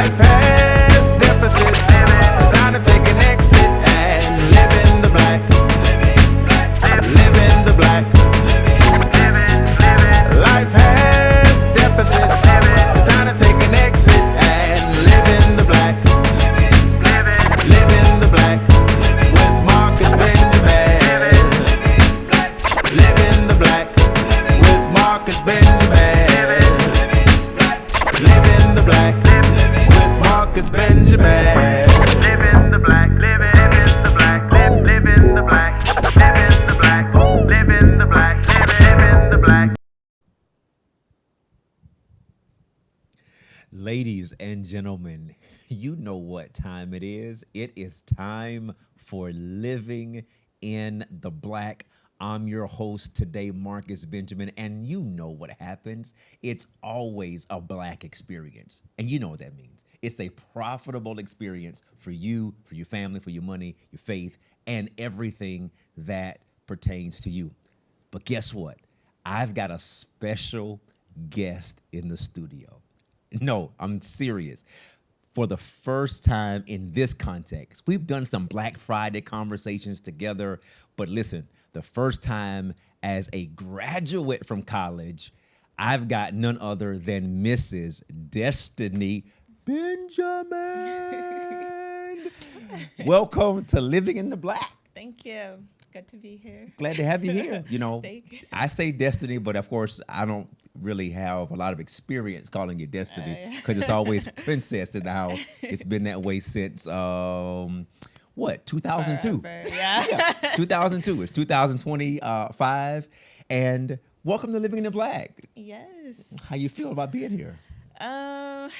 Life has deficits. It's time to take an exit and live in the black. Live in the black. Life has deficits. It's time to take an exit and live in the black. Live in the black. With Marcus Benjamin. Live in the black. With Marcus Benjamin. Live in the black. With Marcus Benjamin. Live in the black. Live in the black. Live in the black. Live in the black. Live in the black. Live in the black. Ladies and gentlemen, you know what time it is. It is time for Living in the Black. I'm your host today, Marcus Benjamin, and you know what happens. It's always a black experience, and you know what that means. It's a profitable experience for you, for your family, for your money, your faith, and everything that pertains to you. But guess what? I've got a special guest in the studio. No, I'm serious. For the first time in this context, we've done some Black Friday conversations together, but listen, the first time as a graduate from college, I've got none other than Mrs. Destiny Benjamin. Welcome to Living in the Black. Thank you. Good to be here. Glad to have you here. You know, Thank you. I say Destiny, but of course, I don't really have a lot of experience calling you Destiny because it's always Princess in the house. It's been that way since, 2002? Forever, yeah. 2002. It's 2025. And welcome to Living in the Black. Yes. How you feel about being here?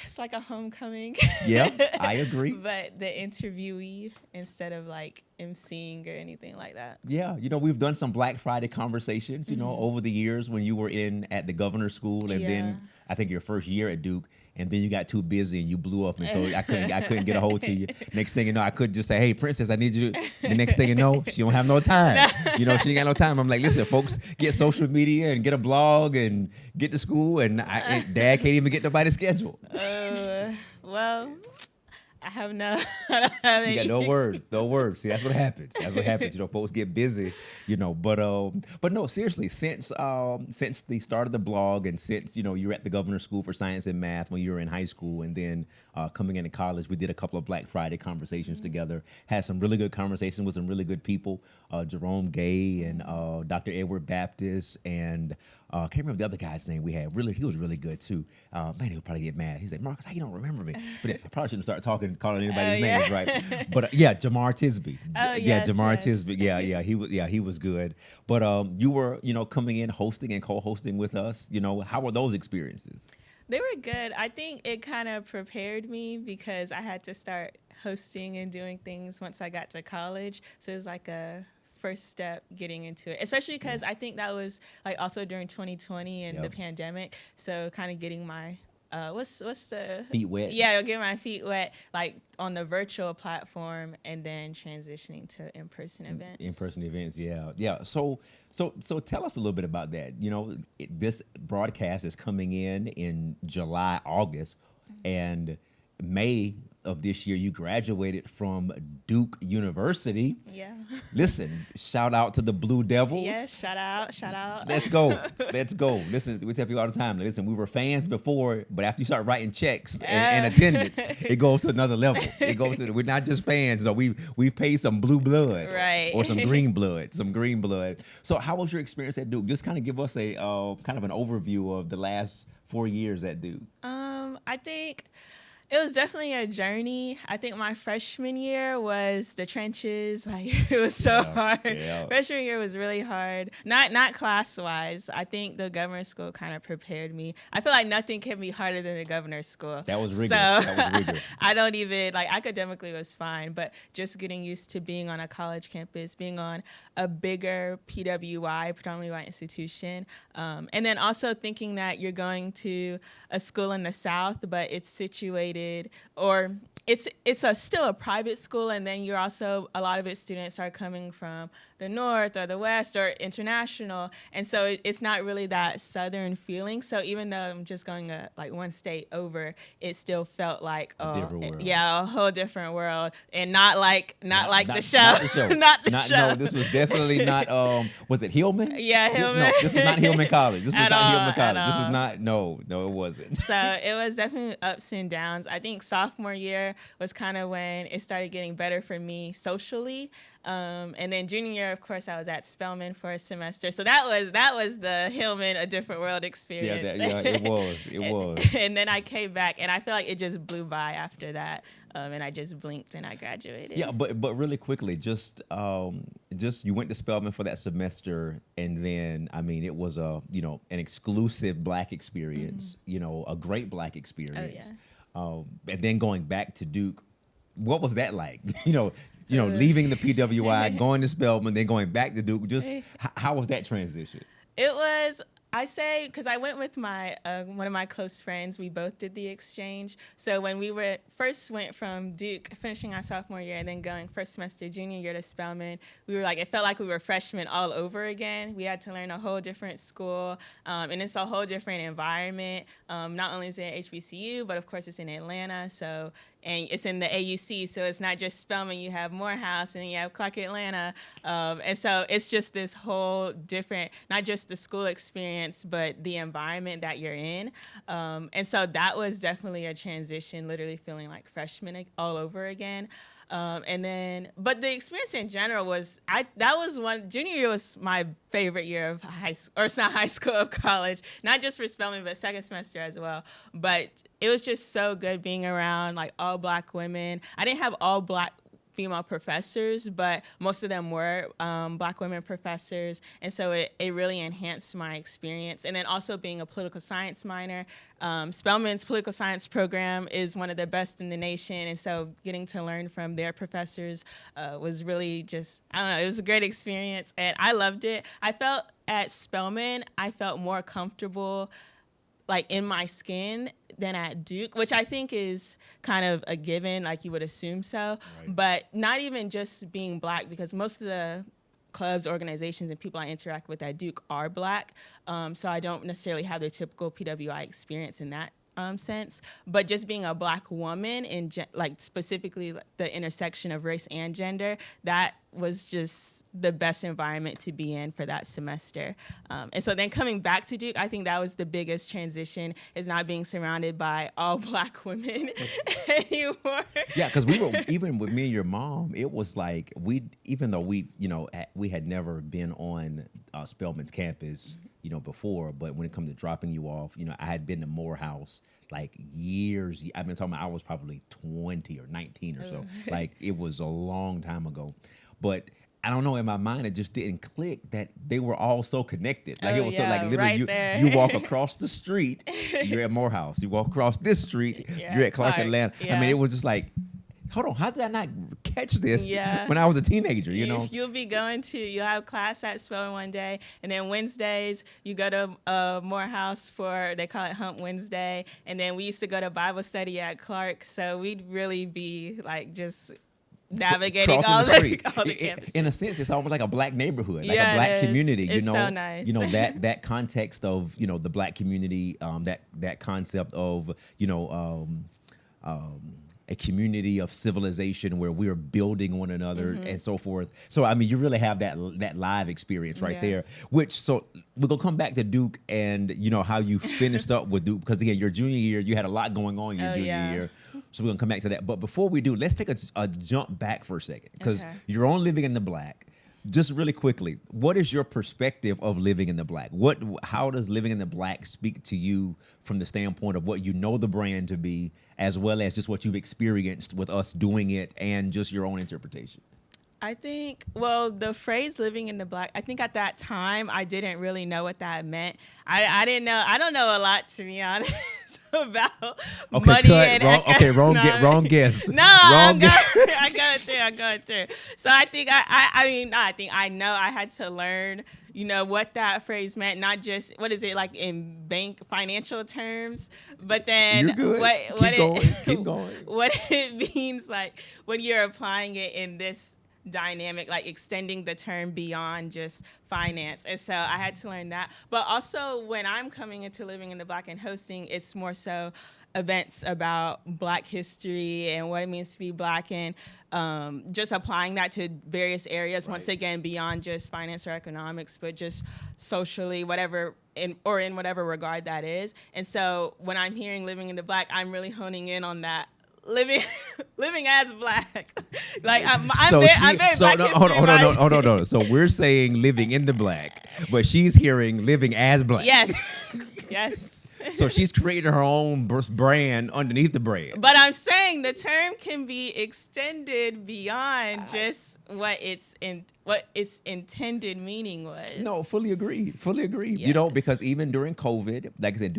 It's like a homecoming. Yeah, I agree. But the interviewee instead of like emceeing or anything like that. Yeah, you know, we've done some Black Friday conversations, you know, over the years when you were at the governor's school and then I think your first year at Duke, and then you got too busy and you blew up, and so I couldn't get a hold to you. Next thing you know, I could just say, "Hey, Princess, I need you to." The next thing you know, she don't have no time. You know, she ain't got no time. I'm like, listen, folks, get social media and get a blog and get to school, and Dad can't even get nobody's schedule. Well, I have no. I don't have She got any no words, no words. See, that's what happens. That's what happens. You know, folks get busy. You know, but no, seriously, since the start of the blog and since you were at the Governor's School for Science and Math when you were in high school, and then coming into college, we did a couple of Black Friday conversations together. Had some really good conversations with some really good people, Jerome Gay and Dr. Edward Baptist, and I can't remember the other guy's name we had. He was really good too. Man, he'll probably get mad. He's like, Marcus, how you don't remember me? But I probably shouldn't start calling anybody's names, right? But Jamar Tisby. Jamar Tisby. Yeah, he was good. But you were, coming in, hosting and co-hosting with us. How were those experiences? They were good. I think it kind of prepared me because I had to start hosting and doing things once I got to college. So it was like a first step getting into it, especially because I think that was like also during 2020 and the pandemic. So kind of getting my what's the feet wet. Yeah, getting my feet wet like on the virtual platform and then transitioning to in-person events. In-person events, yeah. So tell us a little bit about that. This broadcast is coming in July, August, and May of this year, you graduated from Duke University. Yeah. Listen, shout out to the Blue Devils. Yes, shout out. Let's go. Listen, we tell people all the time, listen, we were fans before, but after you start writing checks and attendance, it goes to another level. We're not just fans, though. We've paid some blue blood. Right. Or some green blood. So how was your experience at Duke? Just kind of give us a kind of an overview of the last 4 years at Duke. I think it was definitely a journey. I think my freshman year was the trenches. Like it was so hard. Yeah. Freshman year was really hard. Not class wise. I think the governor's school kind of prepared me. I feel like nothing can be harder than the governor's school. That was rigorous. I don't even academically was fine, but just getting used to being on a college campus, being on a bigger PWI, predominantly white institution, and then also thinking that you're going to a school in the South, but it's situated or it's still a private school, and then you're also, a lot of its students are coming from the North or the West or international. And so it's not really that Southern feeling. So even though I'm just going like one state over, it still felt like different world. Yeah, a whole different world, and not like the show. Not the show. Not the show. No, this was definitely not. Was it Hillman? Yeah, Hillman. No, this was not Hillman College. This was At not all, Hillman College. at This was all. not. No, it wasn't. So it was definitely ups and downs. I think sophomore year was kind of when it started getting better for me socially. And then junior year, of course, I was at Spelman for a semester. So that was the Hillman A Different World experience. It was. It was. And then I came back, and I feel like it just blew by after that. And I just blinked and I graduated. Yeah, but really quickly, just you went to Spelman for that semester, and then I mean it was an exclusive Black experience, a great Black experience. And then going back to Duke, what was that like? Leaving the PWI, going to Spelman, then going back to Duke. Just how was that transition? It was, I say, because I went with my one of my close friends. We both did the exchange. So when we first went from Duke, finishing our sophomore year, and then going first semester junior year to Spelman, we were like, it felt like we were freshmen all over again. We had to learn a whole different school, and it's a whole different environment. Not only is it at HBCU, but of course it's in Atlanta. And it's in the AUC, so it's not just Spelman. You have Morehouse, and you have Clark Atlanta, and so it's just this whole different, not just the school experience, but the environment that you're in. And so that was definitely a transition, literally feeling like freshmen all over again. But the experience in general was, junior year was my favorite year of high school, or it's not high school, of college, not just for Spelman, but second semester as well. But it was just so good being around like all Black women. I didn't have all Black female professors, but most of them were Black women professors. And so it really enhanced my experience. And then also being a political science minor, Spelman's political science program is one of the best in the nation. And so getting to learn from their professors was really just, I don't know, it was a great experience. And I loved it. I felt at Spelman, I felt more comfortable like in my skin than at Duke, which I think is kind of a given, like you would assume so. Right. But not even just being Black, because most of the clubs, organizations, and people I interact with at Duke are Black. So I don't necessarily have the typical PWI experience in that sense. But just being a Black woman, and like specifically the intersection of race and gender, that was just the best environment to be in for that semester. And so then coming back to Duke, I think that was the biggest transition, is not being surrounded by all Black women anymore. Yeah, because we were, even with me and your mom, it was like even though we had never been on Spelman's campus, before, but when it comes to dropping you off, I had been to Morehouse like years. I've been talking about, I was probably 20 or 19 or so. Like it was a long time ago. But I don't know, in my mind, it just didn't click that they were all so connected. Like it was so like literally right you walk across the street, you're at Morehouse. You walk across this street, you're at Clark Atlanta. Yeah. I mean, it was just like, hold on, how did I not catch this when I was a teenager, You'll have class at Spelman one day, and then Wednesdays you go to Morehouse for, they call it Hump Wednesday, and then we used to go to Bible study at Clark, so we'd really be like just navigating all the campuses. In a sense, it's almost like a Black neighborhood, like a Black community. It's so nice. That context of the Black community, that concept of a community of civilization where we're building one another and so forth. So I mean, you really have that live experience right there. So we're gonna come back to Duke and how you finished up with Duke, because again, your junior year, you had a lot going on your junior year. So we're gonna come back to that. But before we do, let's take a jump back for a second, because you're on Living in the Black. Just really quickly, what is your perspective of living in the Black? How does living in the Black speak to you from the standpoint of what you know the brand to be, as well as just what you've experienced with us doing it and just your own interpretation? I think, the phrase living in the Black, I think at that time, I didn't really know what that meant. I didn't know, I don't know a lot, to be honest, about money and wrong guess. No, I'm going through. So I think, I know I had to learn, what that phrase meant, not just, what is it, like in financial terms, but then Keep going. what it means, like when you're applying it in this dynamic, like extending the term beyond just finance. And so I had to learn that. But also when I'm coming into living in the Black and hosting, it's more so events about Black history and what it means to be Black, and just applying that to various areas, once again, beyond just finance or economics, but just socially, whatever, in whatever regard that is. And so when I'm hearing living in the Black, I'm really honing in on that. Living as Black, like I'm very so Black no, history. hold on. So we're saying living in the Black, but she's hearing living as Black. Yes. So she's creating her own brand underneath the brand. But I'm saying the term can be extended beyond just what its intended meaning was. No, fully agreed. Yeah. Because even during COVID, like I said,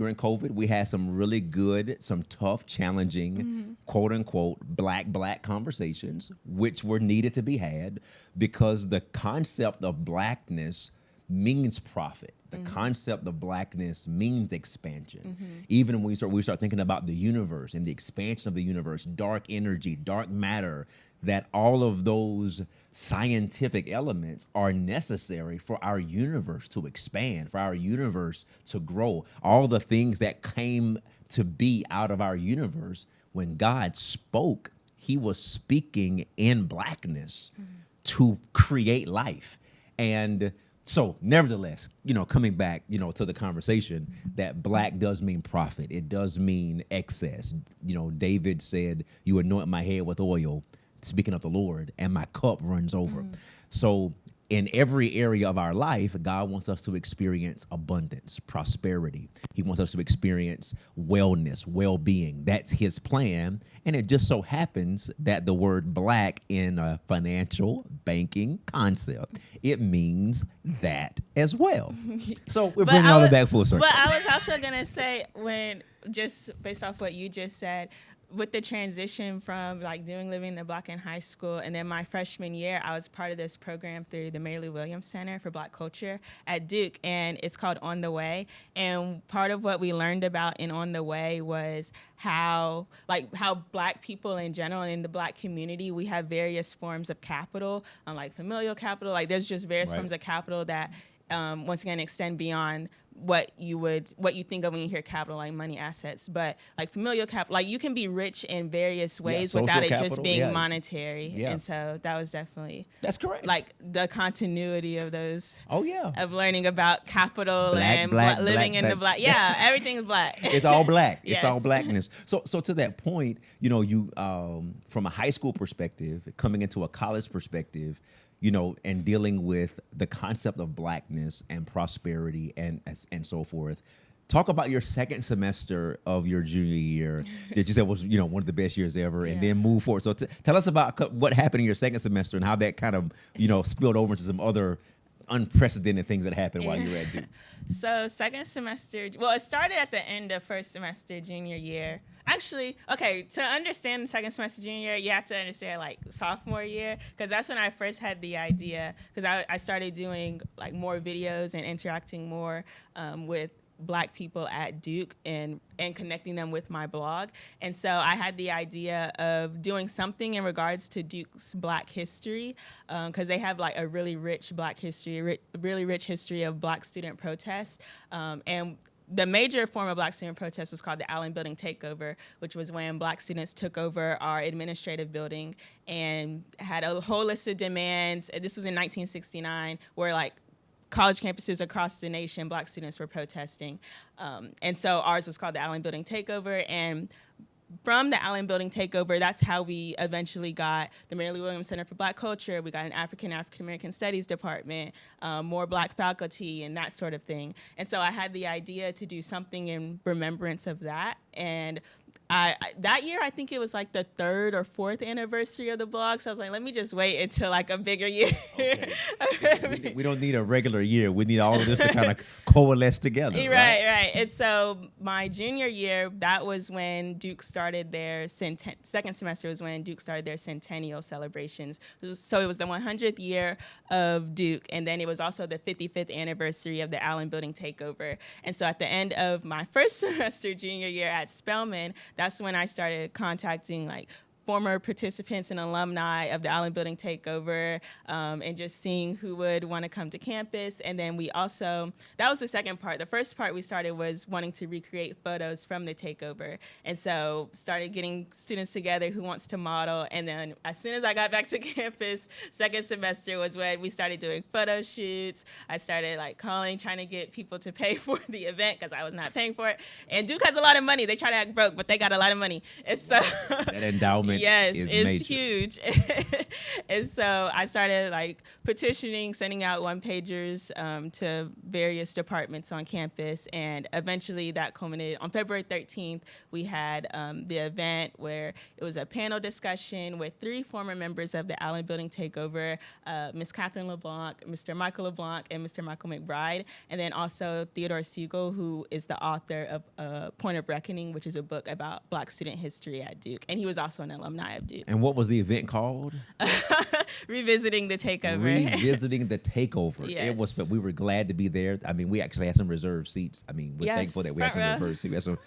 we had some really good, some tough, challenging, quote unquote, black conversations, which were needed to be had, because the concept of Blackness means profit. The concept of Blackness means expansion. Even when we start thinking about the universe and the expansion of the universe, dark energy, dark matter, that all of those scientific elements are necessary for our universe to expand, for our universe to grow. All the things that came to be out of our universe, when God spoke, he was speaking in Blackness to create life. And so, nevertheless, coming back, to the conversation, that Black does mean profit. It does mean excess. David said, "You anoint my head with oil," speaking of the Lord, "and my cup runs over." So, in every area of our life, God wants us to experience abundance, prosperity. He wants us to experience wellness, well-being. That's his plan. And it just so happens that the word Black in a financial banking concept, it means that as well. So we're bringing all it back full circle. But I was also going to say, when just based off what you just said, with the transition from like doing living in the Black in high school, and then my freshman year, I was part of this program through the Mary Lou Williams Center for Black Culture at Duke, and it's called On the Way. And part of what we learned about in On the Way was how Black people in general and in the Black community, we have various forms of capital, like familial capital. Like there's just various forms of capital that once again extend beyond what you think of when you hear capital, like money, assets, but like familial capital, like you can be rich in various ways without it just being monetary. And so that was definitely, that's correct, like the continuity of those of learning about capital and living in the Black. Everything is Black. It's all Black. Yes. It's all Blackness. So to that point, you from a high school perspective, coming into a college perspective, and dealing with the concept of Blackness and prosperity and so forth. Talk about your second semester of your junior year that you said was, one of the best years ever, and then move forward. So tell us about what happened in your second semester and how that kind of, spilled over into some other unprecedented things that happened while you were at Duke. So second semester, well, it started at the end of first semester junior year. Actually, okay, to understand the second semester junior year, you have to understand like sophomore year, because that's when I first had the idea, because I started doing like more videos and interacting more with Black people at Duke and connecting them with my blog. And so I had the idea of doing something in regards to Duke's Black history, because they have like a really rich Black history, really rich history of Black student protests. And the major form of Black student protest was called the Allen Building Takeover, which was when Black students took over our administrative building and had a whole list of demands. This was in 1969, where like college campuses across the nation, Black students were protesting. And so ours was called the Allen Building Takeover. And from the Allen Building Takeover, that's how we eventually got the Mary Lou Williams Center for Black Culture. We got an African American Studies department, more Black faculty, and that sort of thing. And so I had the idea to do something in remembrance of that. And that year, I think it was like the 3rd or 4th anniversary of the blog. So I was like, let me just wait until like a bigger year. Okay. We don't need a regular year. We need all of this to kind of coalesce together. Right. And so my junior year, that was when Duke started their second semester was when Duke started their centennial celebrations. So it was the 100th year of Duke, and then it was also the 55th anniversary of the Allen Building Takeover. And so at the end of my first semester junior year at Spelman, that's when I started contacting like former participants and alumni of the Allen Building Takeover, and just seeing who would want to come to campus. And then we also, that was the second part. The first part we started was wanting to recreate photos from the takeover. And so started getting students together who wants to model. And then as soon as I got back to campus, second semester was when we started doing photo shoots. I started like calling, trying to get people to pay for the event because I was not paying for it. And Duke has a lot of money. They try to act broke, but they got a lot of money. And so that endowment yes, is it's major. huge. And so I started like petitioning, sending out one-pagers to various departments on campus. And eventually that culminated on February 13th. We had the event where it was a panel discussion with 3 former members of the Allen Building Takeover, Ms. Catherine LeBlanc, Mr. Michael LeBlanc, and Mr. Michael McBride. And then also Theodore Siegel, who is the author of Point of Reckoning, which is a book about Black student history at Duke. And he was also an alumni of Duke. And what was the event called? Revisiting the Takeover. Revisiting the Takeover. Yes. It was, we were glad to be there. I mean, we actually had some reserved seats. I mean, we're Yes, thankful that we had some front row. reserved seats. We had some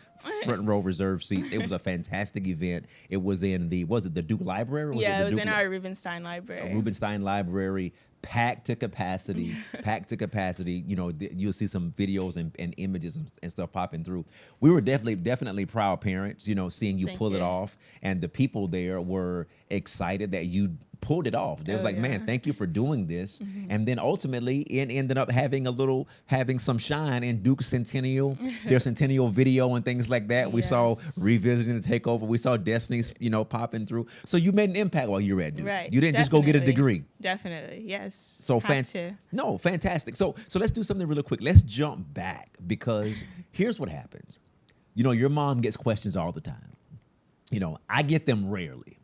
front row reserved seats. It was a fantastic event. It was in was it the Duke Library? Yeah, it was Duke in our Rubenstein Library. Rubenstein Library, packed to capacity, packed to capacity. You know, you'll see some videos and images and stuff popping through. We were definitely proud parents, you know, seeing you Thank pull it you. off. And the people there were excited that you pulled it off. They was Oh, like, man, yeah. thank you for doing this. And then ultimately it ended up having some shine in Duke's centennial, their centennial video and things like that. We saw Yes. Revisiting the Takeover. We saw Destiny's, you know, popping through. So you made an impact while you were at Duke. Right. You didn't just go get a definitely. degree. Definitely, yes. So Have to. No, fantastic. So let's do something really quick. Let's jump back because here's what happens. You know, your mom gets questions all the time. You know, I get them rarely.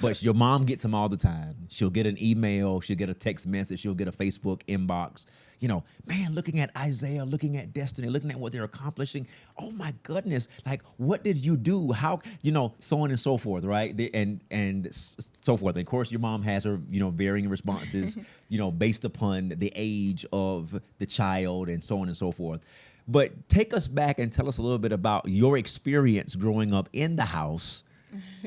But your mom gets them all the time. She'll get an email, she'll get a text message, she'll get a Facebook inbox. You know, man, looking at Isaiah, looking at Destiny, looking at what they're accomplishing. Oh my goodness, like what did you do? How, you know, so on and so forth, right? And so forth. And of course, your mom has her, you know, varying responses, you know, based upon the age of the child and so on and so forth. But take us back and tell us a little bit about your experience growing up in the house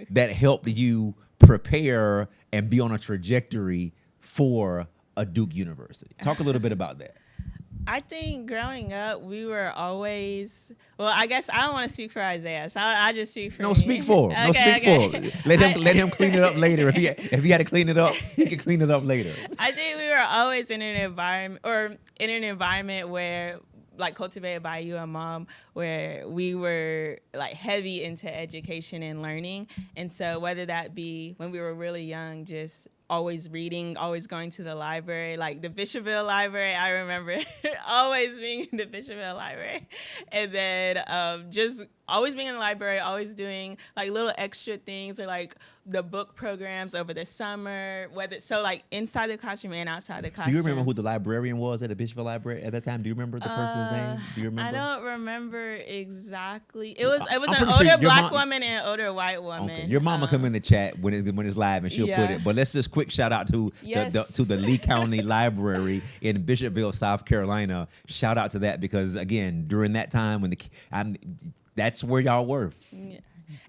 that helped you prepare and be on a trajectory for a Duke University. Talk a little bit about that. I think growing up, we were always, well, I guess I don't want to speak for Isaiah, so I just speak for No, me. speak for him. No, speak for him. Let him clean it up later. If he had to clean it up, he can clean it up later. I think we were always in an environment where, like, cultivated by you and mom, where we were like heavy into education and learning. And so whether that be when we were really young, just always reading, always going to the library, like the Bishopville Library. I remember always being in the Bishopville Library. And then just always being in the library, always doing like little extra things or like the book programs over the summer, like inside the classroom and outside the Do classroom. you remember who the librarian was at the Bishopville Library at that time? Do you remember the person's name? Do you remember? I don't remember exactly. It was I'm an pretty sure older your black mom- woman and an older white woman. Okay. Your mama come in the chat when it's live and she'll put Yeah. it. But let's just quick shout out to Yes. to the Lee County Library in Bishopville, South Carolina. Shout out to that because again, during that time when that's where y'all were. Yeah.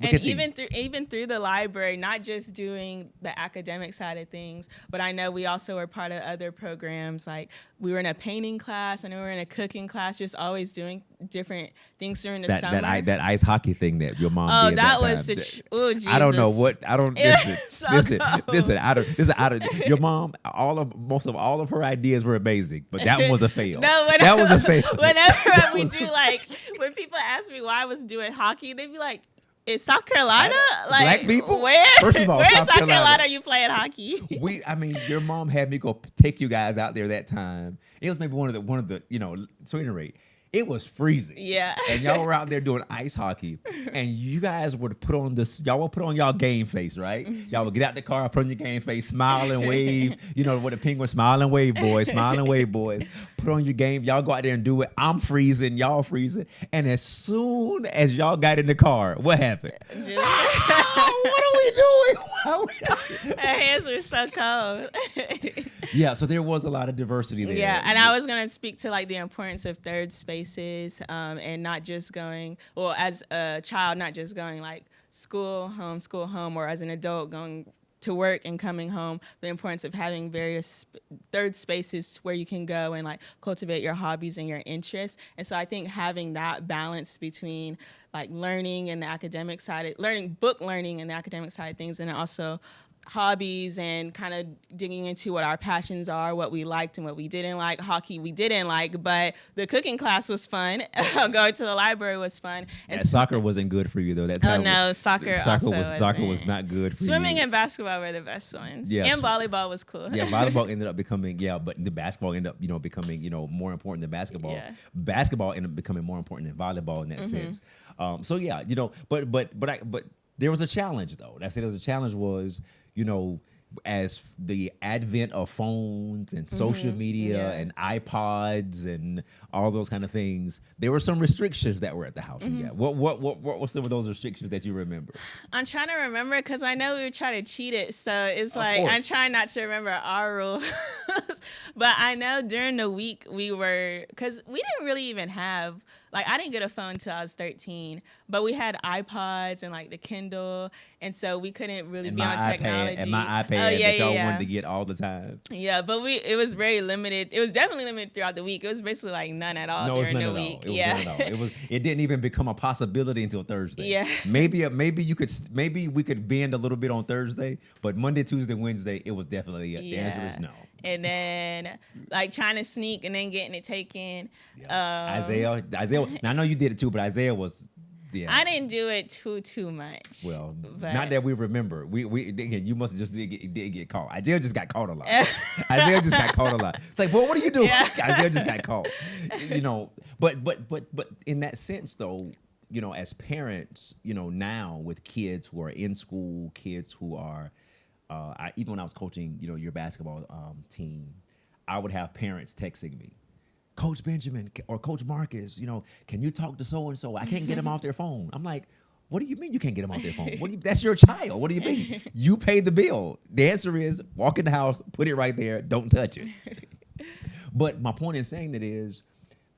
But And continue. even through the library, not just doing the academic side of things, but I know we also were part of other programs. Like we were in a painting class, and we were in a cooking class, just always doing different things during the summer. That ice hockey thing that your mom Oh, did that that was time. the oh Jesus. I don't know what I don't It listen. was so Listen. cold. Out of your mom. Most of all of her ideas were amazing, but that one was a fail. No, that was a fail. Whenever we do like when people ask me why I was doing hockey, they'd be like, "In South Carolina, like Black people? Where? First of all, where in South South Carolina Carolina are you playing hockey?" Your mom had me go take you guys out there that time. It was maybe one of the so anyway, it was freezing. Yeah. And y'all were out there doing ice hockey, and you guys would put on y'all game face, right? Y'all would get out the car, put on your game face, smile and wave. You know, with the penguin, smile and wave, boys, smile and wave, boys. Put on your game. Y'all go out there and do it. I'm freezing, y'all freezing. And as soon as y'all got in the car, what happened? Just, What are we doing? her hands were so cold. Yeah, so there was a lot of diversity there. Yeah, and I was going to speak to like the importance of third spaces, and not just going, well, as a child, not just going like school, home, or as an adult going to work and coming home, the importance of having various third spaces where you can go and like cultivate your hobbies and your interests. And so I think having that balance between like learning and the academic side, book learning and the academic side of things, and also hobbies and kind of digging into what our passions are, what we liked and what we didn't like. Hockey we didn't like, but the cooking class was fun. Going to the library was fun. And soccer wasn't good for you though. That's soccer was not good for Swimming you. and basketball were the best ones. Yes. And volleyball was cool. Yeah, volleyball ended up becoming but the basketball ended up becoming more important than basketball. Yeah. Basketball ended up becoming more important than volleyball in that sense. So yeah, but there was a challenge though. That's it. There was a challenge was as the advent of phones and social media and iPods and all those kind of things, there were some restrictions that were at the house. Yeah. What were some of those restrictions that you remember? I'm trying to remember because I know we would try to cheat it. So it's like course. I'm trying not to remember our rules. But I know during the week because we didn't really even have, like, I didn't get a phone until I was 13, but we had iPods and like the Kindle, and so we couldn't really be on technology. And my iPad that y'all wanted to get all the time. Yeah, but it was very limited. It was definitely limited throughout the week. It was basically like none at all during the week. It didn't even become a possibility until Thursday. Yeah. Maybe we could bend a little bit on Thursday, but Monday, Tuesday, Wednesday, it was definitely the answer is no. And then like trying to sneak and then getting it taken. Yeah. Isaiah. Now I know you did it too, but Isaiah was. Yeah. I didn't do it too much. Well, not that we remember. We again, you must have just did get caught. Isaiah just got caught a lot. Isaiah just got caught a lot. It's like, well, what are you doing? Yeah. Isaiah just got caught. But in that sense though, as parents, now with kids who are in school, kids who are even when I was coaching, your basketball team, I would have parents texting me, Coach Benjamin or Coach Marcus, can you talk to so-and-so? I can't get them off their phone. I'm like, what do you mean you can't get them off their phone? That's your child. What do you mean? You paid the bill. The answer is walk in the house, put it right there, don't touch it. But my point in saying that is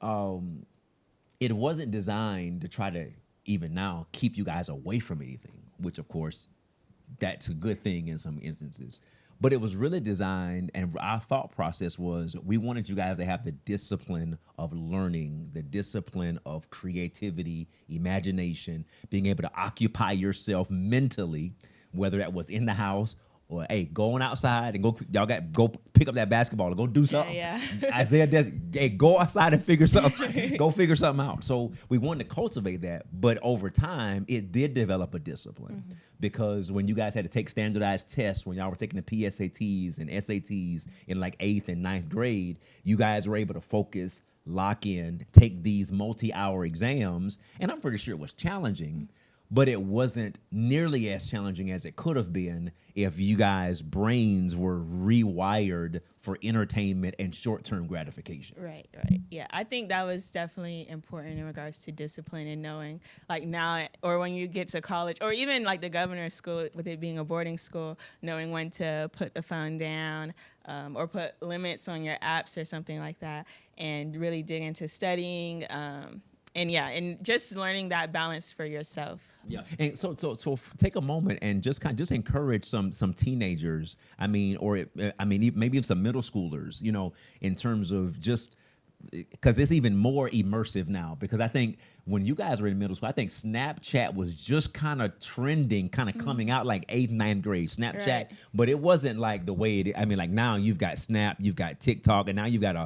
it wasn't designed to try to, even now, keep you guys away from anything, which, of course, that's a good thing in some instances. But it was really designed, and our thought process was we wanted you guys to have the discipline of learning, the discipline of creativity, imagination, being able to occupy yourself mentally, whether that was in the house or, hey, going outside and go pick up that basketball and go do something. Yeah. Isaiah does, hey, go outside and figure something, go figure something out. So we wanted to cultivate that, but over time, it did develop a discipline. Because when you guys had to take standardized tests, when y'all were taking the PSATs and SATs in like 8th and 9th grade, you guys were able to focus, lock in, take these multi-hour exams. And I'm pretty sure it was challenging, but it wasn't nearly as challenging as it could have been if you guys' brains were rewired for entertainment and short-term gratification. Right. Yeah, I think that was definitely important in regards to discipline and knowing, like now, or when you get to college, or even like the governor's school, with it being a boarding school, knowing when to put the phone down, or put limits on your apps or something like that, and really dig into studying. And just learning that balance for yourself. Yeah, and so take a moment and just encourage some teenagers. Maybe even some middle schoolers. In terms of just because it's even more immersive now. Because I think when you guys were in middle school, I think Snapchat was just kind of trending, kind of coming out like 8th, 9th grade. Snapchat, right. But it wasn't like the way it. Like now you've got Snap, you've got TikTok, and now you got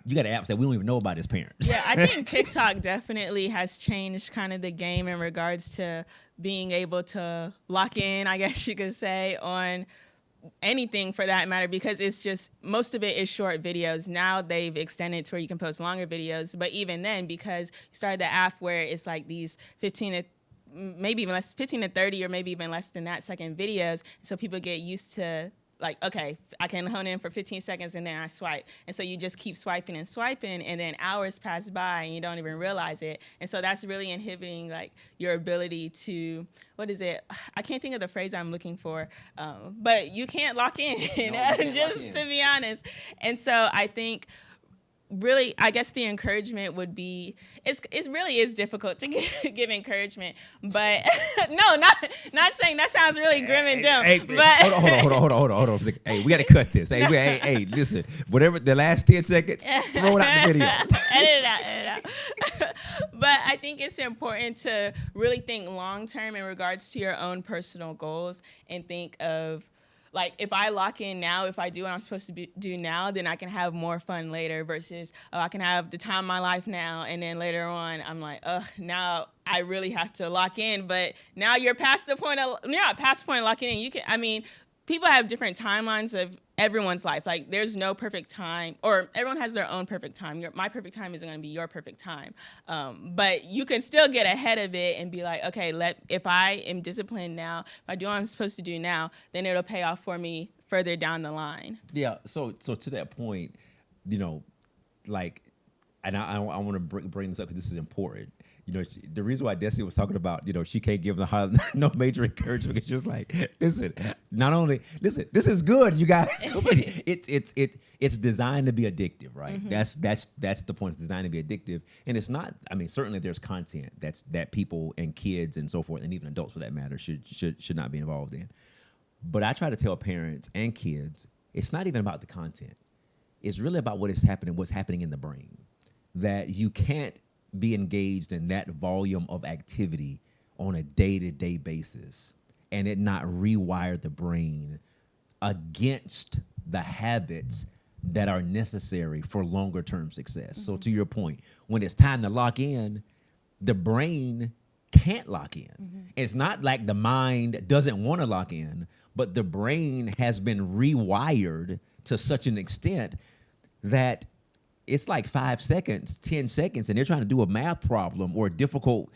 apps that we don't even know about as parents. Yeah, I think TikTok definitely has changed kind of the game in regards to being able to lock in, I guess you could say, on anything for that matter, because it's just, most of it is short videos. Now they've extended to where you can post longer videos. But even then, because you started the app where it's like these 15 to 30 or maybe even less than that second videos, so people get used to like, okay, I can hone in for 15 seconds and then I swipe. And so you just keep swiping and swiping, and then hours pass by and you don't even realize it. And so that's really inhibiting like your ability to, what is it? I can't think of the phrase I'm looking for, but you can't lock in, just to be honest. And so I think really, I guess the encouragement would be, it really is difficult to give encouragement, but no, not saying that sounds really grim and dim. But hold on. Hey, we got to cut this. Hey, listen, whatever the last 10 seconds, throw it out the video. Edit it out. But I think it's important to really think long term in regards to your own personal goals, and think of, like, if I lock in now, if I do what I'm supposed to do now, then I can have more fun later, versus, I can have the time of my life now, and then later on, I'm like, now I really have to lock in. But now you're past the point of locking in. People have different timelines of everyone's life. Like, there's no perfect time, or everyone has their own perfect time. My perfect time isn't going to be your perfect time. But you can still get ahead of it and be like, okay, if I am disciplined now, if I do what I'm supposed to do now, then it'll pay off for me further down the line. Yeah. So to that point, like, and I want to bring this up because this is important. The reason why Destiny was talking about, she can't give no major encouragement, because she was like, listen, this is good, you guys. It's designed to be addictive, right? Mm-hmm. That's the point. It's designed to be addictive, and it's not. Certainly there's content that people and kids and so forth, and even adults for that matter, should not be involved in. But I try to tell parents and kids, it's not even about the content. It's really about what's happening in the brain. That you can't be engaged in that volume of activity on a day-to-day basis and it not rewire the brain against the habits that are necessary for longer term success. Mm-hmm. So to your point, when it's time to lock in, the brain can't lock in. Mm-hmm. It's not like the mind doesn't want to lock in, but the brain has been rewired to such an extent that it's like 5 seconds, 10 seconds, and they're trying to do a math problem or a difficult,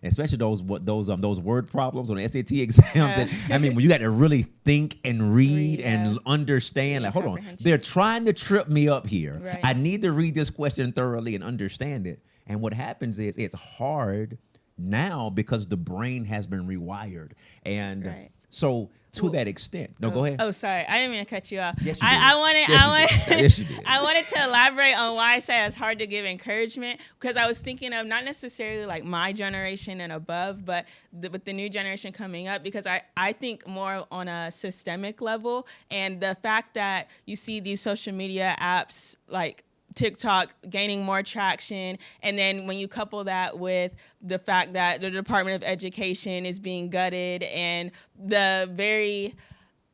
especially those word problems on the SAT exams. And, when you got to really think and read and understand, like, hold on, they're trying to trip me up here. Right. I need to read this question thoroughly and understand it. And what happens is it's hard now because the brain has been rewired. And so to that extent. No, go ahead. Oh, sorry. I didn't mean to cut you off. Yes, you did. Yes, you did. I wanted to elaborate on why I say it's hard to give encouragement, because I was thinking of not necessarily like my generation and above, but with the new generation coming up, because I think more on a systemic level. And the fact that you see these social media apps like TikTok gaining more traction, and then when you couple that with the fact that the Department of Education is being gutted, and the very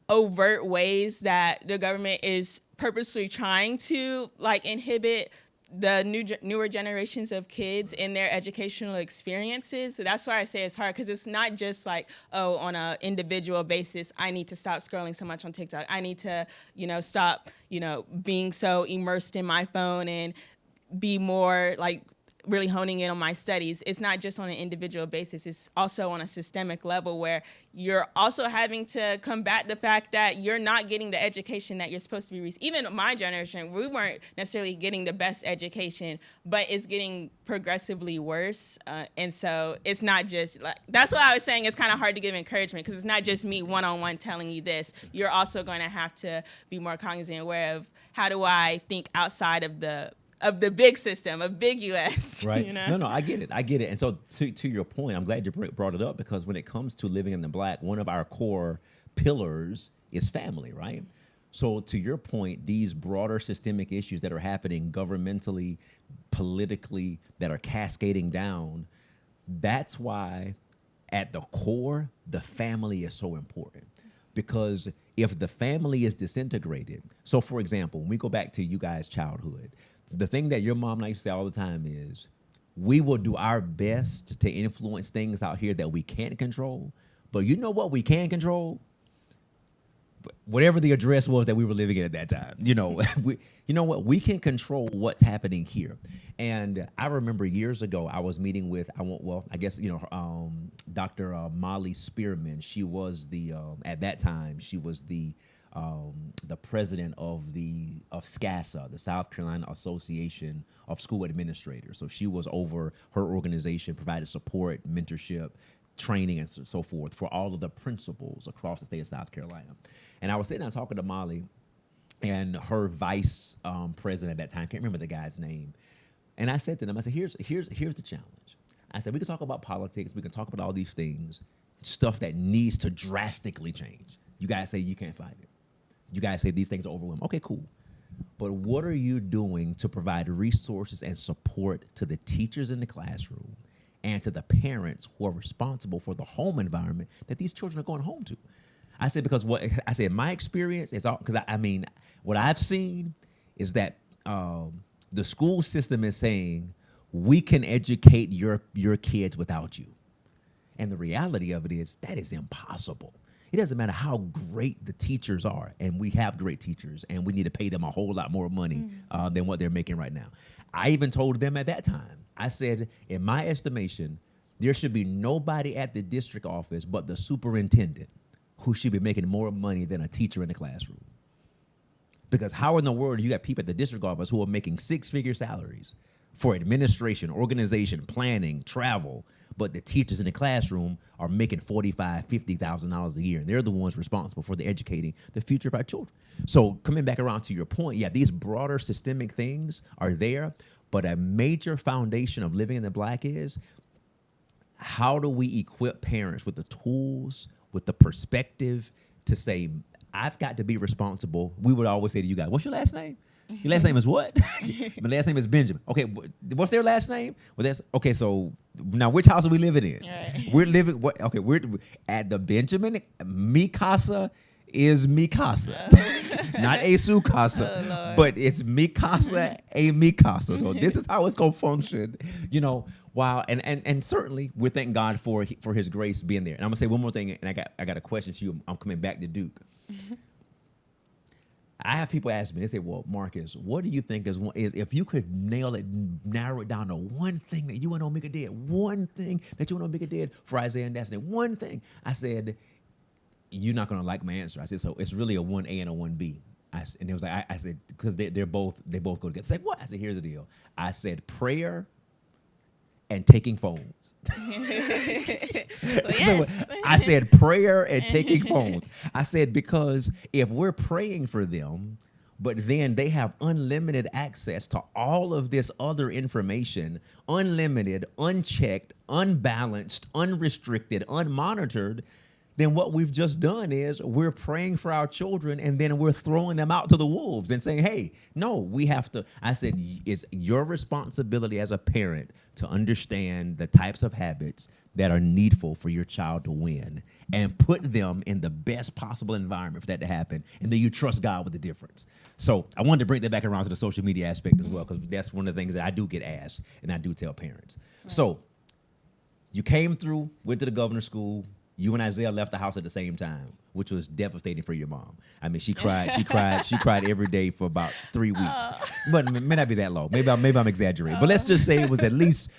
overt ways that the government is purposely trying to like inhibit the newer generations of kids in their educational experiences. So that's why I say it's hard, because it's not just like, on an individual basis, I need to stop scrolling so much on TikTok. I need to, stop, being so immersed in my phone and be more like really honing in on my studies. It's not just on an individual basis. It's also on a systemic level where you're also having to combat the fact that you're not getting the education that you're supposed to be receiving. Even my generation, we weren't necessarily getting the best education, but it's getting progressively worse. And so it's not just like, that's why I was saying it's kind of hard to give encouragement, because it's not just me one-on-one telling you this. You're also going to have to be more cognizant and aware of, how do I think outside of the big system, of big U.S. Right. No, I get it. And so to your point, I'm glad you brought it up, because when it comes to living in the Black, one of our core pillars is family, right? So to your point, these broader systemic issues that are happening governmentally, politically, that are cascading down, that's why at the core, the family is so important. Because if the family is disintegrated, so for example, when we go back to you guys' childhood, the thing that your mom and I used to say all the time is, we will do our best to influence things out here that we can't control. But you know what we can control? Whatever the address was that we were living in at that time. You know what? We can control what's happening here. And I remember years ago, I was meeting with, Dr. Molly Spearman. She was at that time, she was the the president of SCASA, the South Carolina Association of School Administrators. So she was over her organization, provided support, mentorship, training, and so forth for all of the principals across the state of South Carolina. And I was sitting down talking to Molly and her vice president at that time, can't remember the guy's name. And I said to them, I said, here's the challenge. I said, we can talk about politics, we can talk about all these things, stuff that needs to drastically change. You guys say you can't find it. You guys say these things are overwhelming. Okay, cool. But what are you doing to provide resources and support to the teachers in the classroom and to the parents who are responsible for the home environment that these children are going home to? I said, because what I said, my experience is all, because I mean, what I've seen is that the school system is saying, we can educate your kids without you. And the reality of it is that is impossible. It doesn't matter how great the teachers are, and we have great teachers, and we need to pay them a whole lot more money than what they're making right now. I even told them at that time, I said, in my estimation, there should be nobody at the district office but the superintendent who should be making more money than a teacher in the classroom. Because how in the world you got people at the district office who are making six-figure salaries for administration, organization, planning, travel, but the teachers in the classroom are making $45,000, $50,000 a year, and they're the ones responsible for educating the future of our children. So coming back around to your point, yeah, these broader systemic things are there, but a major foundation of living in the Black is, how do we equip parents with the tools, with the perspective to say, I've got to be responsible. We would always say to you guys, what's your last name? Your last name is what? My last name is Benjamin. Okay, what's their last name? Well, that's okay. So now, which house are we living in? Right. We're living. What? Okay, we're at the Benjamin. Mikasa is Mikasa, not a Sukasa, but it's Mikasa a Mikasa. So this is how it's gonna function. You know, wow. And certainly we're thanking God for His grace being there. And I'm gonna say one more thing, and I got a question to you. I'm coming back to Duke. I have people ask me, they say, well, Marcus, what do you think is one, if you could narrow it down to one thing that you and Omega did, one thing that you and Omega did for Isaiah and Destiny, one thing. I said, you're not going to like my answer. I said, so it's really a 1A and a 1B. And it was like, I said, because they both go together. I said, what? I said, here's the deal. I said, prayer and taking phones. Well, yes. I said prayer and taking phones. I said, because if we're praying for them, but then they have unlimited access to all of this other information, unlimited, unchecked, unbalanced, unrestricted, unmonitored, then what we've just done is we're praying for our children and then we're throwing them out to the wolves and saying, hey, no, we have to. I said, it's your responsibility as a parent to understand the types of habits that are needful for your child to win and put them in the best possible environment for that to happen. And then you trust God with the difference. So I wanted to bring that back around to the social media aspect as well, because that's one of the things that I do get asked and I do tell parents. Right. So you came through, went to the governor's school. You and Isaiah left the house at the same time, which was devastating for your mom. I mean, she cried every day for about 3 weeks. But it may not be that long. Maybe I'm exaggerating. But let's just say it was at least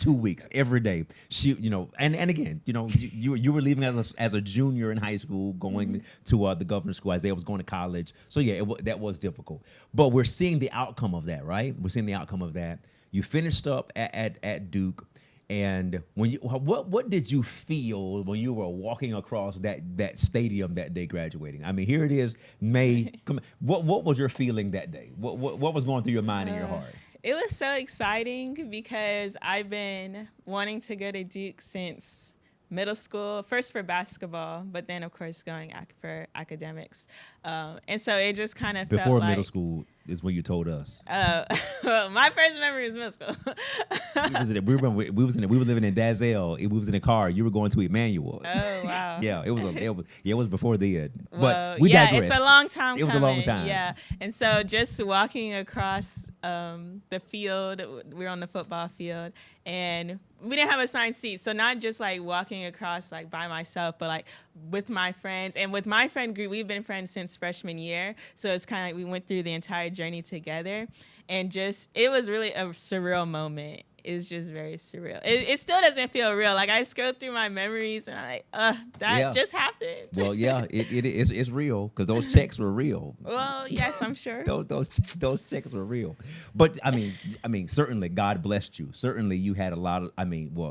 2 weeks every day. She, you know, and again, you know, you were leaving as a junior in high school, going to the governor's school. Isaiah was going to college. So yeah, that was difficult. But we're seeing the outcome of that, right? We're seeing the outcome of that. You finished up at Duke. And when what did you feel when you were walking across that stadium that day graduating? I mean, here it is, May. What was your feeling that day? What was going through your mind and your heart? It was so exciting because I've been wanting to go to Duke since middle school, first for basketball, but then of course going for academics. And so it just kind of before felt middle school is when you told us. Well, my first memory is middle school. we were living in Dazelle. We was in a car. You were going to Emmanuel. Oh wow. Yeah, it was before then. Well, but we yeah, digress. It's a long time. It was a long time. Yeah, and so just walking across the field, we were on the football field, and we didn't have assigned seats. So not just like walking across like by myself, but like with my friends. And with my friend group, we've been friends since freshman year. So it's kind of like we went through the entire journey together. And just, it was really a surreal moment. is just very surreal. It still doesn't feel real. Like, I scroll through my memories and I'm like, that just happened. Well, yeah, it's real because those checks were real. Well, yes, I'm sure. Those checks were real. But I mean, certainly God blessed you. Certainly you had a lot of,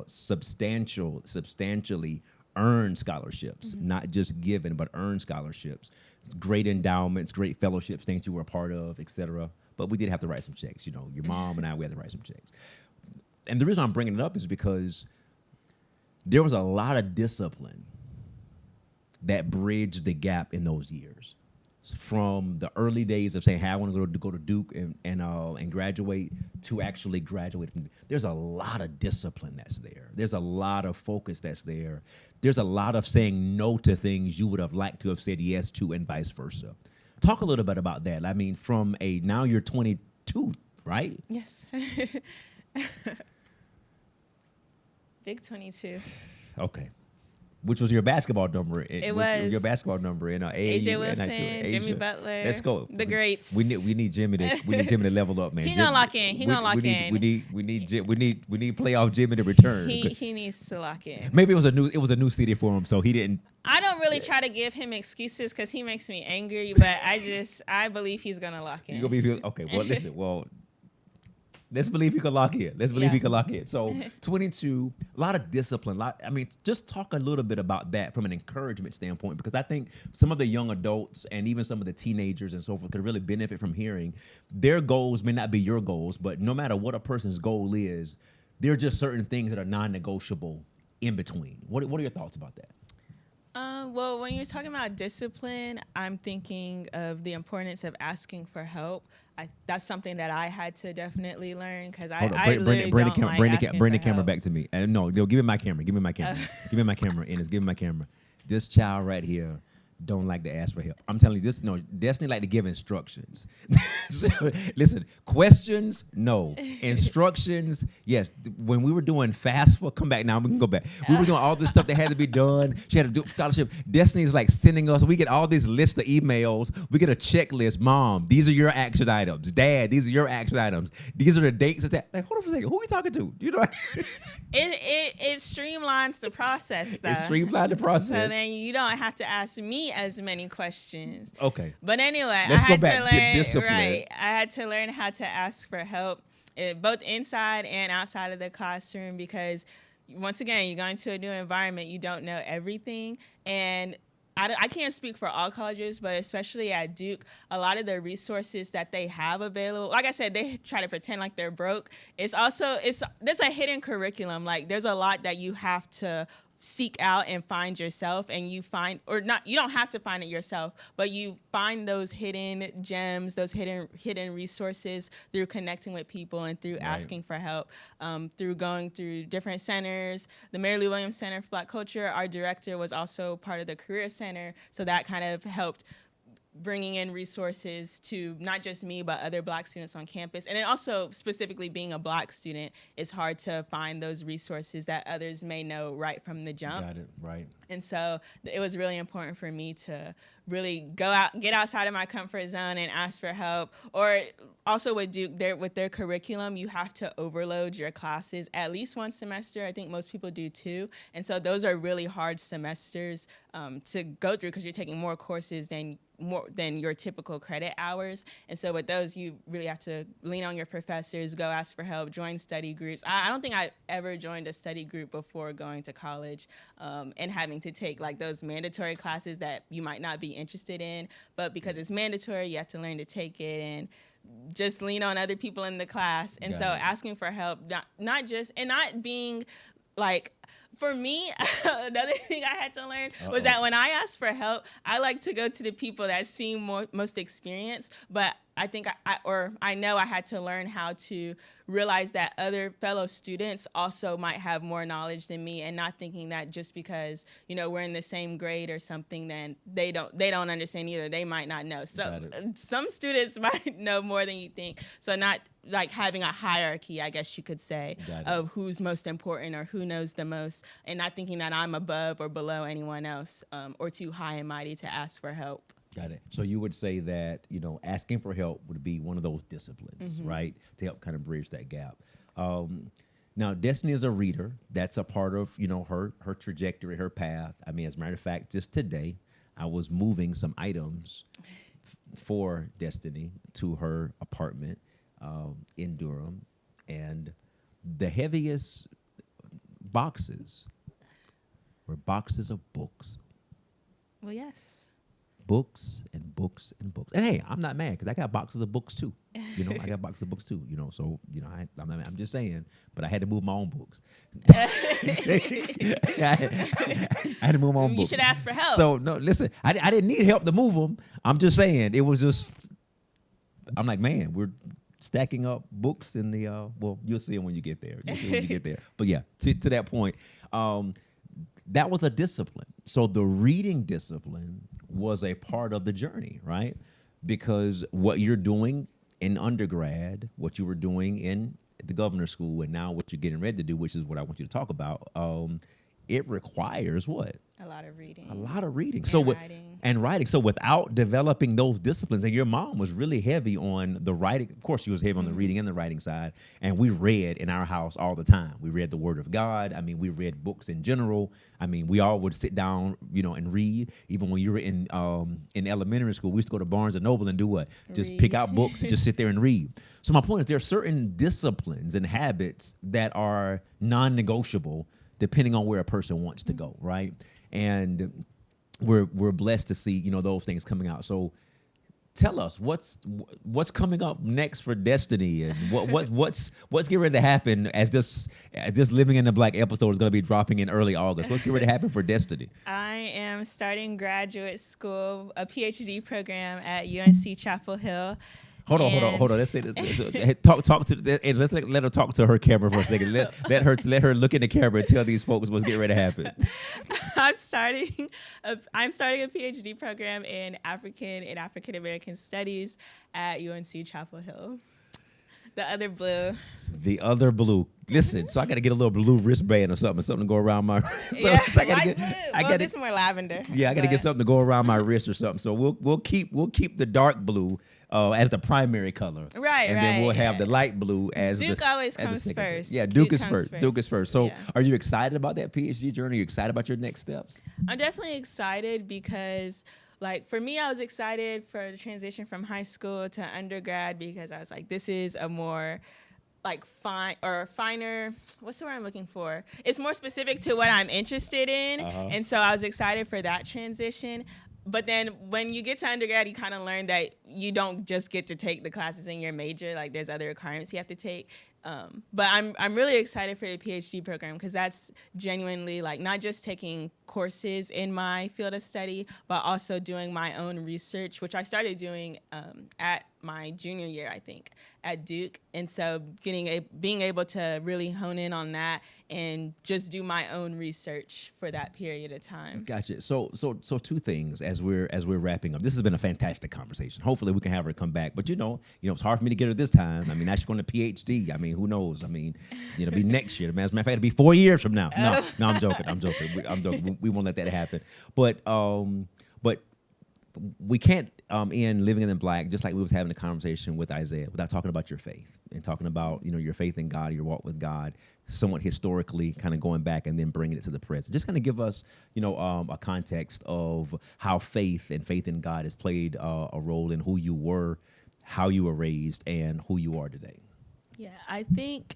substantially earned scholarships, not just given, but earned scholarships. Great endowments, great fellowships, things you were a part of, etc. But we did have to write some checks. You know, your mom and I, we had to write some checks. And the reason I'm bringing it up is because there was a lot of discipline that bridged the gap in those years. From the early days of saying, "Hey, I want to go to Duke and graduate," to actually graduating. There's a lot of discipline that's there. There's a lot of focus that's there. There's a lot of saying no to things you would have liked to have said yes to, and vice versa. Talk a little bit about that. I mean, from now you're 22, right? Yes. Big 22. Okay. Which was your basketball number? It was your basketball number in AJ Wilson, Jimmy Butler. Let's go. The greats. We need Jimmy to level up, man. He gonna lock in. He gonna lock in. We need playoff Jimmy to return. He needs to lock in. Maybe it was a new city for him, so he didn't. I don't really try to give him excuses because he makes me angry, but I believe he's gonna lock in. You gonna be okay? Well, listen. Well, let's believe he can lock in. Let's believe he can lock in. So 22, a lot of discipline. Just talk a little bit about that from an encouragement standpoint, because I think some of the young adults and even some of the teenagers and so forth could really benefit from hearing their goals may not be your goals, but no matter what a person's goal is, there are just certain things that are non-negotiable in between. What are your thoughts about that? Well, when you're talking about discipline, I'm thinking of the importance of asking for help. That's something that I had to definitely learn because I literally don't like asking for help. Bring the camera back to me. No, give me my camera. Give me my camera. Give me my camera, Ennis. Give me my camera. This child right here don't like to ask for help. I'm telling you this. No, Destiny like to give instructions. So, listen, questions, no. Instructions, yes. When we were doing FAFSA, come back now. We can go back. We were doing all this stuff that had to be done. She had to do scholarship. Destiny's like sending us. We get all these lists of emails. We get a checklist. Mom, these are your action items. Dad, these are your action items. These are the dates of that. Like, hold on for a second. Who are we talking to? You know. It streamlines the process, though. It streamlines the process. So then you don't have to ask me as many questions. Okay. But anyway, Let's I go had back to to learn. discipline. Right. I had to learn how to ask for help, both inside and outside of the classroom, because once again, you're going to a new environment. You don't know everything, and I can't speak for all colleges, but especially at Duke, a lot of the resources that they have available, like I said, they try to pretend like they're broke. There's a hidden curriculum. Like, there's a lot that you have to seek out and find yourself, and you don't have to find it yourself, but you find those hidden gems, those hidden resources through connecting with people and through asking for help, through going through different centers. The Mary Lou Williams Center for Black Culture, our director was also part of the Career Center, so that kind of helped bringing in resources to not just me, but other Black students on campus. And then also, specifically being a Black student, it's hard to find those resources that others may know right from the jump. Got it, right. And so it was really important for me to really go out, get outside of my comfort zone and ask for help. Or also with Duke, with their curriculum, you have to overload your classes at least one semester. I think most people do too. And so those are really hard semesters to go through because you're taking more courses than your typical credit hours. And so with those, you really have to lean on your professors, go ask for help, join study groups. I don't think I ever joined a study group before going to college and having to take like those mandatory classes that you might not be interested in, but because it's mandatory, you have to learn to take it and just lean on other people in the class. And so asking for help, not being like, for me, another thing I had to learn was that when I asked for help, I like to go to the people that seem most experienced, but I think I know I had to learn how to realize that other fellow students also might have more knowledge than me, and not thinking that just because, we're in the same grade or something, then they don't understand either. They might not know. So some students might know more than you think. So not like having a hierarchy, I guess you could say, of who's most important or who knows the most, and not thinking that I'm above or below anyone else or too high and mighty to ask for help. Got it. So you would say that, asking for help would be one of those disciplines, right, to help kind of bridge that gap. Now, Destiny is a reader. That's a part of, her trajectory, her path. I mean, as a matter of fact, just today, I was moving some items for Destiny to her apartment in Durham, and the heaviest boxes were boxes of books. Well, yes. Books and books and books. And hey, I'm not mad because I got boxes of books too. I got boxes of books too. So I'm just saying. But I had to move my own books. I had to move my own books. You should ask for help. So no, listen, I didn't need help to move them. I'm just saying it was just. I'm like, man, we're stacking up books in the. Well, you'll see them when you get there. But yeah, to that point. That was a discipline. So the reading discipline was a part of the journey, right? Because what you're doing in undergrad, what you were doing in the governor's school, and now what you're getting ready to do, which is what I want you to talk about, it requires what? A lot of reading. A lot of reading. And writing. So without developing those disciplines, and your mom was really heavy on the writing. Of course, she was heavy on the reading and the writing side. And we read in our house all the time. We read the Word of God. I mean, we read books in general. I mean, we all would sit down, and read. Even when you were in elementary school, we used to go to Barnes and Noble and do what? Just Read. pick out books and just sit there and read. So my point is, there are certain disciplines and habits that are non-negotiable depending on where a person wants to go, right? And we're blessed to see, those things coming out. So tell us what's coming up next for Destiny, and what's getting ready to happen as this Living in the Black episode is going to be dropping in early August. What's getting ready to happen for Destiny? I am starting graduate school, a PhD program at UNC Chapel Hill. Hold on. Let's say talk to and let's let her talk to her camera for a second. Let her look in the camera and tell these folks what's getting ready to happen. I'm starting a PhD program in African American Studies at UNC Chapel Hill. The other blue. Listen, so I got to get a little blue wristband or something to go around my. This is more lavender. Yeah, I got to get something to go around my wrist or something. So we'll keep the dark blue as the primary color, right? And then we'll have the light blue as Duke always comes first. Yeah, Duke is first. Duke is first. So, yeah. Are you excited about that PhD journey? Are you excited about your next steps? I'm definitely excited because. Like, for me, I was excited for the transition from high school to undergrad because I was like, this is a more, finer, what's the word I'm looking for? It's more specific to what I'm interested in. And so I was excited for that transition. But then when you get to undergrad, you kind of learn that you don't just get to take the classes in your major. Like, there's other requirements you have to take. But I'm really excited for the PhD program because that's genuinely not just taking courses in my field of study, but also doing my own research, which I started doing at my junior year, I think, at Duke. And so being able to really hone in on that and just do my own research for that period of time. Gotcha. So two things as we're wrapping up. This has been a fantastic conversation. Hopefully we can have her come back. But it's hard for me to get her this time. I mean, now she's going to PhD. I mean, who knows? I mean, it'll be next year. As a matter of fact, it'll be 4 years from now. No, I'm joking. I'm joking. We won't let that happen. But we can't end Living in the Black, just like we was having a conversation with Isaiah, without talking about your faith and talking about your faith in God, your walk with God, somewhat historically, kind of going back and then bringing it to the present. Just kind of give us a context of how faith in God has played a role in who you were, how you were raised, and who you are today. Yeah, I think.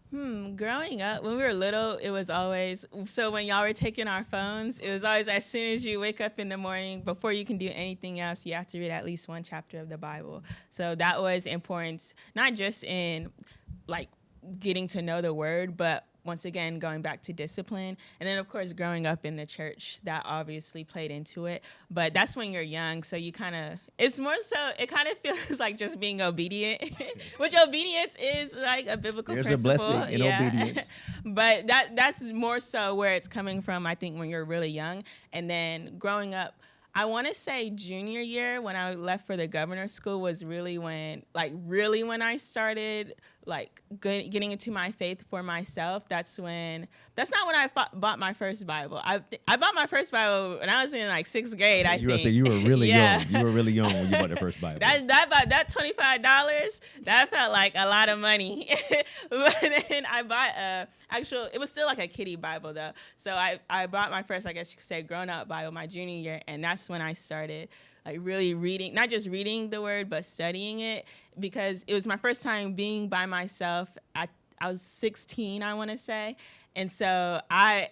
Growing up, when we were little, it was always, so when y'all were taking our phones, it was always as soon as you wake up in the morning, before you can do anything else, you have to read at least one chapter of the Bible. So that was important, not just in getting to know the word, but once again, going back to discipline. And then, of course, growing up in the church, that obviously played into it. But that's when you're young, so you it's more so, it kind of feels like just being obedient, which obedience is a biblical There's principle. There's a blessing in obedience. But that's more so where it's coming from, I think, when you're really young. And then growing up, I want to say junior year when I left for the governor's school was really when I started like getting into my faith for myself, that's not when I bought my first Bible. I bought my first Bible when I was in like 6th grade. I think You were really Yeah. young. You were really young when you bought the first Bible. that $25, that felt like a lot of money. But then I bought it was still like a kiddie Bible though. So I bought my first, I guess you could say, grown up Bible my junior year, and that's when I started like really reading, not just reading the word, but studying it, because it was my first time being by myself. I was 16, I want to say. And so I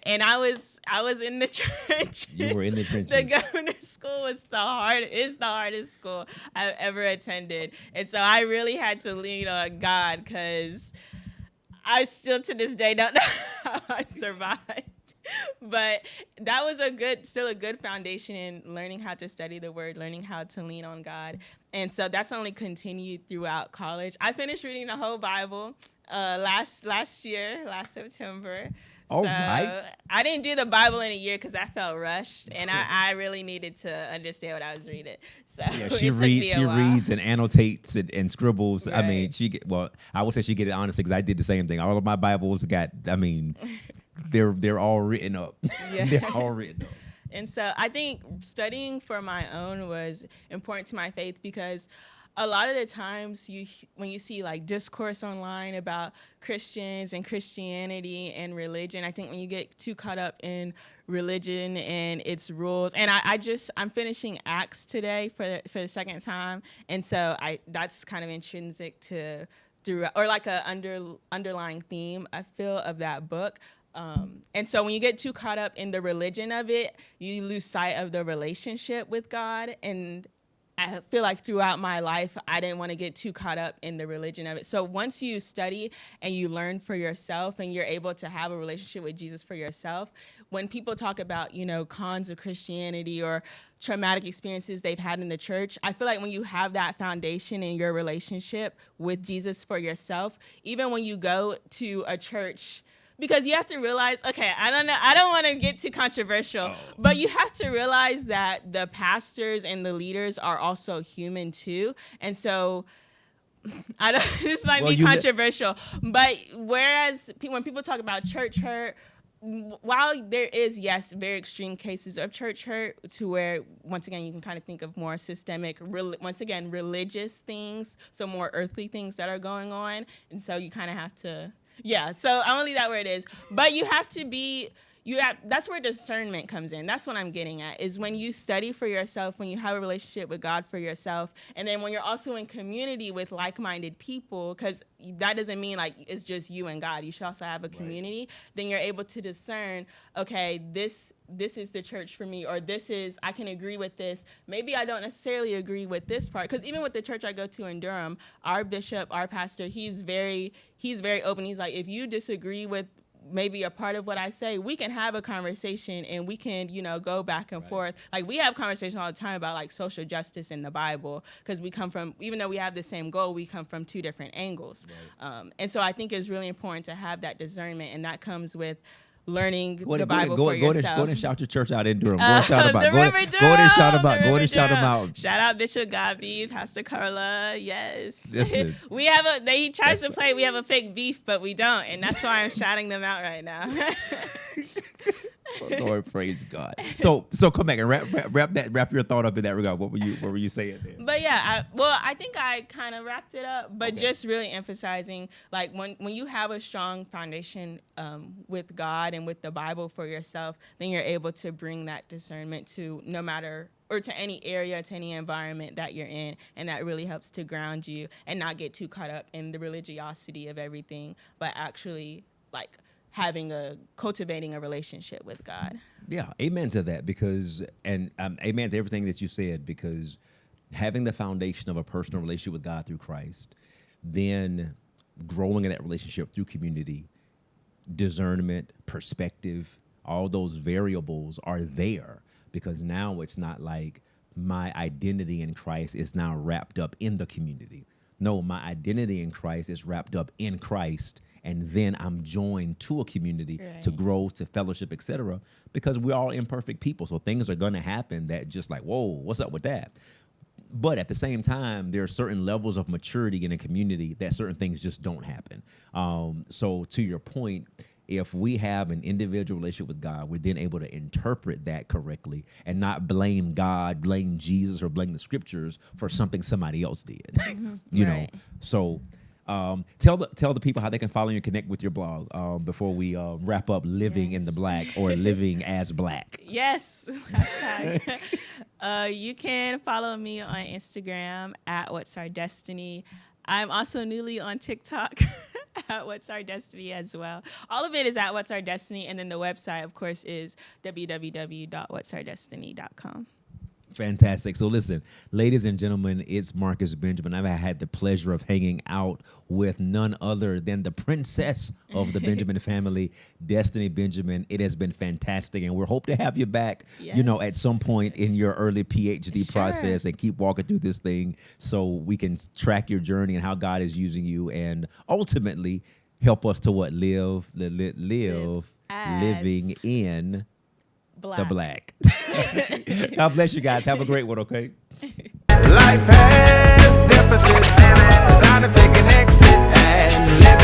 was in the trenches. You were in the trenches. The governor's school is the hardest school I've ever attended. And so I really had to lean on God, because I still to this day don't know how I survived. But that was still a good foundation in learning how to study the word, learning how to lean on God. And so that's only continued throughout college. I finished reading the whole Bible last September. All so right. I didn't do the Bible in a year because I felt rushed, and I really needed to understand what I was reading. So Yeah, it she took me a while. reads and annotates and scribbles. I mean, Right. I would say she get it honestly, because I did the same thing. All of my Bibles they're all written up. Yeah. They're all written up. And so I think studying for my own was important to my faith, because a lot of the times when you see like discourse online about Christians and Christianity and religion, I think when you get too caught up in religion and its rules, and I'm finishing Acts today for the second time, and so that's kind of intrinsic to or like a underlying theme, I feel, of that book. And so when you get too caught up in the religion of it, you lose sight of the relationship with God. And I feel like throughout my life, I didn't want to get too caught up in the religion of it. So once you study and you learn for yourself and you're able to have a relationship with Jesus for yourself, when people talk about, cons of Christianity or traumatic experiences they've had in the church, I feel like when you have that foundation in your relationship with Jesus for yourself, even when you go to a church, because you have to realize, okay, I don't want to get too controversial, but you have to realize that the pastors and the leaders are also human too. And so this might be controversial, but whereas when people talk about church hurt, while there is, yes, very extreme cases of church hurt, to where, once again, you can kind of think of more systemic, religious things, so more earthly things that are going on. And so you kind of have to... Yeah, so I'm gonna leave that where it is. But that's where discernment comes in. That's what I'm getting at, is when you study for yourself, when you have a relationship with God for yourself, and then when you're also in community with like-minded people, because that doesn't mean like it's just you and God. You should also have a community. Right. Then you're able to discern, okay, this is the church for me, or I can agree with this. Maybe I don't necessarily agree with this part, because even with the church I go to in Durham, our bishop, our pastor, he's very open. He's like, if you disagree with maybe a part of what I say, we can have a conversation and we can, go back and forth. Like, we have conversations all the time about like social justice in the Bible, because we come from, even though we have the same goal, we come from two different angles. Right. And so I think it's really important to have that discernment, and that comes with learning the Bible for yourself. Go ahead and shout your church out in Durham. Go and shout about. Go ahead and shout them out. Shout out Bishop Gabi, Pastor Carla. Yes. Listen, he tries to play we have a fake beef, but we don't, and that's why I'm shouting them out right now. Oh, Lord, praise God. So come back and wrap your thought up in that regard. What were you saying there? But yeah, I think I kind of wrapped it up, but just really emphasizing, like, when you have a strong foundation with God and with the Bible for yourself, then you're able to bring that discernment to to any area, to any environment that you're in, and that really helps to ground you and not get too caught up in the religiosity of everything, but actually like cultivating a relationship with God. Yeah, amen to that, because, and amen to everything that you said, because having the foundation of a personal relationship with God through Christ, then growing in that relationship through community, discernment, perspective, all those variables are there, because now it's not like my identity in Christ is now wrapped up in the community. No, my identity in Christ is wrapped up in Christ, and then I'm joined to a community to grow, to fellowship, etc. Because we're all imperfect people, so things are going to happen that just like, whoa, what's up with that? But at the same time, there are certain levels of maturity in a community that certain things just don't happen. So to your point, if we have an individual relationship with God, we're then able to interpret that correctly and not blame God, blame Jesus, or blame the scriptures for something somebody else did. You know, Right. so tell the people how they can follow you and connect with your blog before we wrap up Living in the Black or Living as Black. Yes. Hashtag. You can follow me on Instagram at What's Our Destiny. I'm also newly on TikTok at What's Our Destiny as well. All of it is at What's Our Destiny. And then the website, of course, is www.whatsourdestiny.com. Fantastic. So listen, ladies and gentlemen, it's Marcus Benjamin. I've had the pleasure of hanging out with none other than the princess of the Benjamin family, Destiny Benjamin. It has been fantastic, and we hope to have you back, you know, at Yes. some point in your early PhD Sure. process, and keep walking through this thing so we can track your journey and how God is using you, and ultimately help us to live as living in Black. the black. God bless you guys. Have a great one, okay? Life has deficits. It's time to take an exit and live